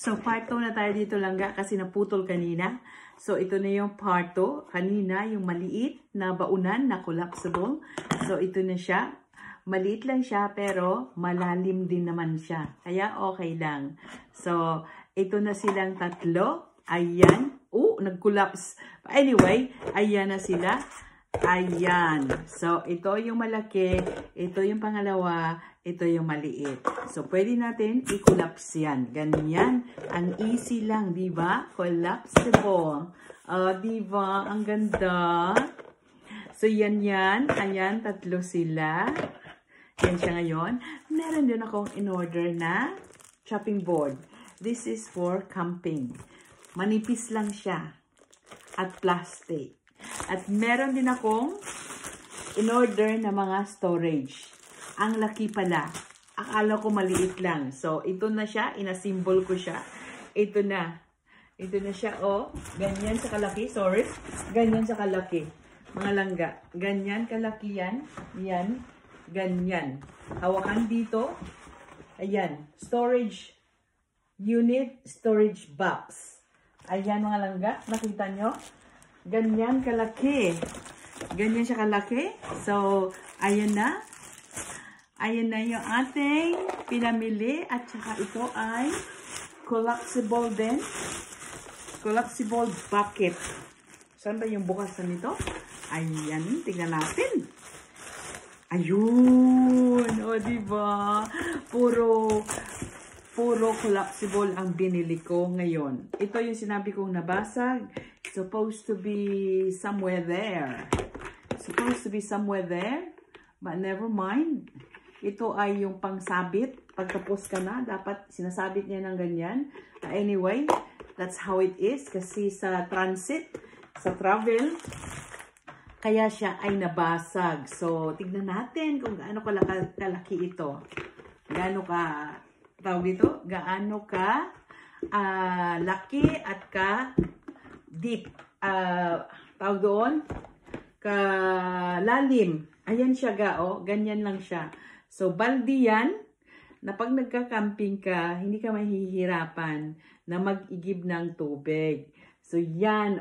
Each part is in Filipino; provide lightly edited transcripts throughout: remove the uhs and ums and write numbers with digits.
So, part 2 na tayo dito langga kasi naputol kanina. So, ito na yung part 2. Kanina, yung maliit na baunan na collapsible. So, ito na siya. Maliit lang siya pero malalim din naman siya. Kaya okay lang. So, ito na silang tatlo. Ayan. Nag-collapse. Anyway, ayan na sila. Ayan. So, ito yung malaki. Ito yung pangalawa. Ito yung maliit. So, pwede natin i-collapse yan. Ganyan. Ang easy lang, di ba? Collapsible. Di ba? Ang ganda. So, yan. Ayan, tatlo sila. Yan siya ngayon. Meron din akong in-order na chopping board. This is for camping. Manipis lang siya. At plastic. At meron din akong in-order na mga storage. Ang laki pala. Akala ko maliit lang. So, ito na siya. Inasymbol ko siya. Ito na. Ito na siya. Ganyan sa kalaki. Sorry. Ganyan sa kalaki. Mga langga. Ganyan kalaki yan. Yan. Ganyan. Hawakan dito. Ayan. Storage unit. Storage box. Ayan mga langga. Nakita nyo? Ganyan kalaki. Ganyan siya kalaki. So, ayan na. Ayan na yung ating pinamili. At saka ito ay collapsible din. Collapsible bucket. Saan ba yung bukasan nito? Ayan. Tingnan natin. Ayun. Diba? Puro collapsible ang binili ko ngayon. Ito yung sinabi kong nabasag. Supposed to be somewhere there. Supposed to be somewhere there. But never mind. Ito ay yung pangsabit. Pagtapos ka na, dapat sinasabit niya ng ganyan. Anyway, that's how it is. Kasi sa transit, sa travel, kaya siya ay nabasag. So, tignan natin kung gaano kalaki ito. Gaano ka, tawag ito? Gaano ka laki at ka deep. Tawag doon? Kalalim. Ayan siya ganyan lang siya. So, baldi yan, na pag nagka-camping ka, hindi ka mahihirapan na mag-igib ng tubig. So, yan,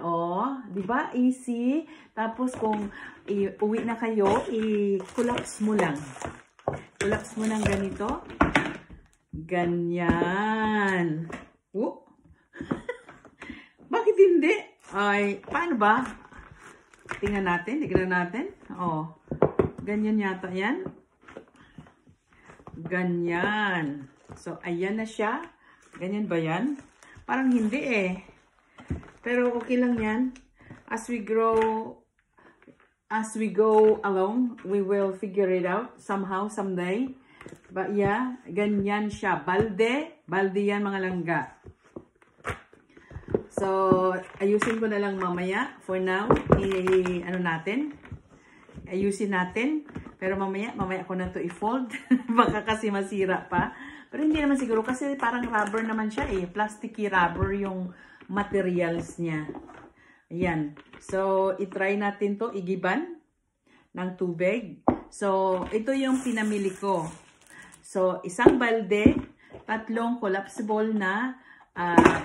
di ba? Easy. Tapos, kung uwi na kayo, i-collapse mo lang. Collapse mo lang ganito. Ganyan. Bakit hindi? Ay, paano ba? Tingnan natin. Ganyan yata yan. Ganyan. So, ayan na siya. Ganyan ba yan? Parang hindi Pero okay lang yan. As we go along, we will figure it out somehow, someday. But yeah, ganyan siya. Balde yan mga langga. So, ayusin ko na lang mamaya. For now, ayusin natin. Pero mamaya ko na to i-fold. Baka kasi masira pa. Pero hindi naman siguro kasi parang rubber naman siya Plasticky rubber yung materials niya. Ayan. So, itry natin to igiban ng tubig. So, ito yung pinamili ko. So, isang balde, tatlong collapsible na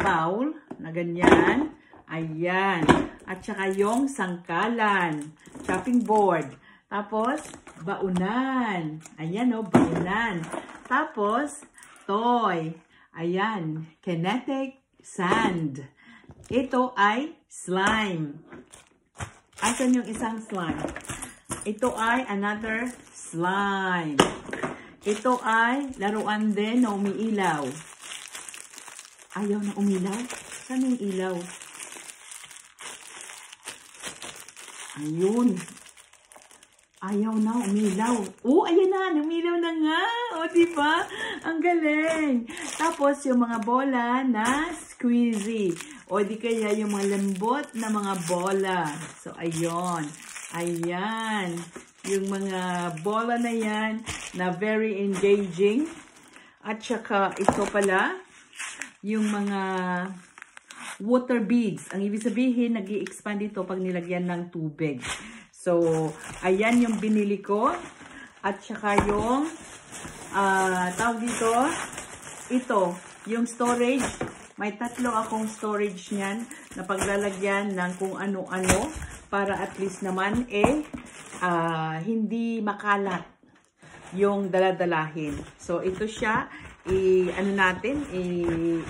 bowl na ganyan. Ayan. At saka yung sangkalan. Chopping board. Tapos, baunan. Ayan baunan. Tapos, toy. Ayan. Kinetic sand. Ito ay slime. Asan yung isang slime? Ito ay another slime. Ito ay laruan din na umiilaw. Ayaw na umilaw? Saan yung ilaw? Ayun. Ayaw na umilaw. Ayan na. Umilaw na nga. Diba? Ang galing. Tapos, yung mga bola na squeezy. Di kaya yung mga lambot na mga bola. So, ayun. Ayan. Yung mga bola na yan na very engaging. At saka, ito pala, yung mga water beads. Ang ibig sabihin, nag-i-expand ito pag nilagyan ng tubig. So, ayan yung binili ko. At saka yung, tawag dito, ito, yung storage May 3 akong storage niyan na paglalagyan ng kung ano-ano para at least naman hindi makalat yung daladalahin. So, ito siya.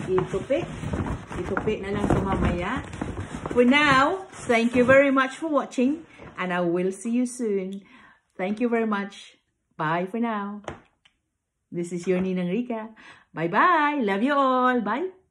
Itupi. Itupi na lang ito mamaya. For now, thank you very much for watching. And I will see you soon. Thank you very much. Bye for now. This is your Ninang Rica. Bye-bye. Love you all. Bye.